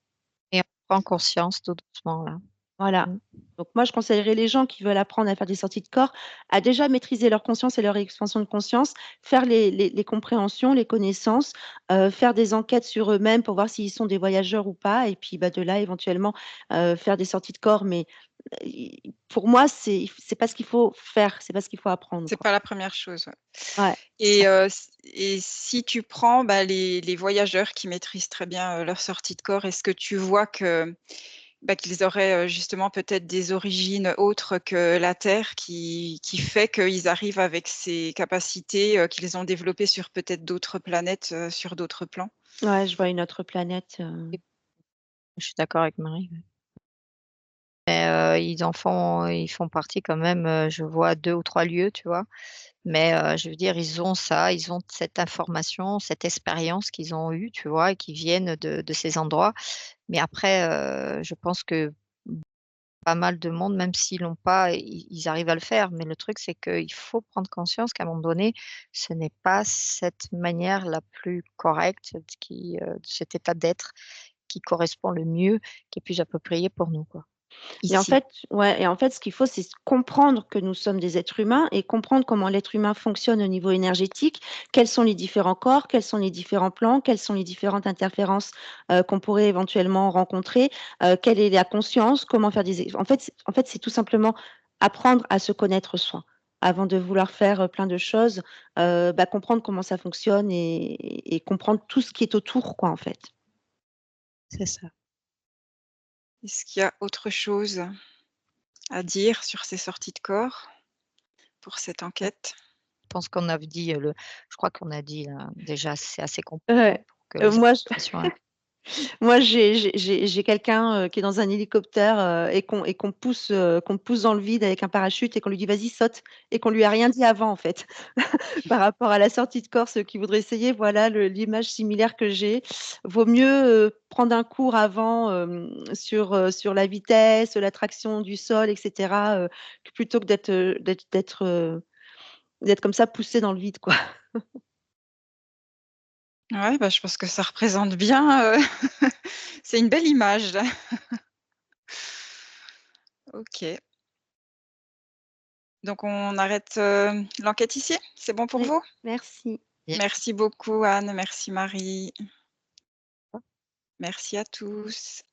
et on prend conscience tout doucement là. Voilà. Mmh. Donc moi, je conseillerais les gens qui veulent apprendre à faire des sorties de corps, à déjà maîtriser leur conscience et leur expansion de conscience, faire les compréhensions, les connaissances, faire des enquêtes sur eux-mêmes pour voir s'ils sont des voyageurs ou pas et puis, bah, de là éventuellement, faire des sorties de corps mais, i pour moi, c'est pas ce qu'il faut faire, c'est pas ce qu'il faut apprendre, C'est quoi. pas la première chose, ouais. Ouais. Et si tu prends, bah, les voyageurs qui maîtrisent très bien, leur sortie de corps, est-ce que tu vois que, bah, qu'ils auraient, justement peut-être des origines autres que la Terre qui fait qu'ils arrivent avec ces capacités, qu'ils ont développées sur peut-être d'autres planètes, sur d'autres plans? Ouais, je vois une autre planète, Je suis d'accord avec Marie, ouais. Ils font partie quand même, je vois 2 ou 3 lieux, tu vois? Mais, je veux dire, ils ont ça, ils ont cette information, cette expérience qu'ils ont eue, tu vois? Et qui viennent de ces endroits. Mais après, je pense que pas mal de monde, même s'ils l'ont pas, ils arrivent à le faire. Mais le truc, c'est qu'il faut prendre conscience qu'à un moment donné, ce n'est pas cette manière la plus correcte de cet état d'être qui correspond le mieux, qui est plus approprié pour nous, quoi, et en ici. fait ouais et en fait, ce qu'il faut, c'est comprendre que nous sommes des êtres humains et comprendre comment l'être humain fonctionne au niveau énergétique. Quels sont les différents corps? Quels sont les différents plans? Quelles sont les différentes interférences, qu'on pourrait éventuellement rencontrer? Quelle est la conscience? Comment faire des ex en fait, c'est tout simplement apprendre à se connaître soi. avant de vouloir faire, plein de choses, comprendre comment ça fonctionne et comprendre tout ce qui est autour quoi, en fait. C'est ça. Est-ce qu'il y a autre chose à dire sur ces sorties de corps pour cette enquête? Je pense qu'on a dit, je crois qu'on a dit, déjà c'est assez complet Ouais, pour que les moi informations a Moi, j'ai quelqu'un, qui est dans un hélicoptère, qu'on pousse dans le vide avec un parachute et qu'on lui dit: «Vas-y, saute» et qu'on lui a rien dit avant, en fait. Par rapport à la sortie de Corse, qui voudrait essayer, voilà l'image similaire que j'ai. Vaut mieux, prendre un cours avant, sur la vitesse, l'attraction du sol et cetera, que plutôt que d'être comme ça poussé dans le vide, quoi. Ouais, je pense que ça représente bien, c'est une belle image. OK. Donc on arrête, l'enquête ici? C'est bon pour Oui, vous? merci. Merci beaucoup Anne, merci Marie. Merci à tous.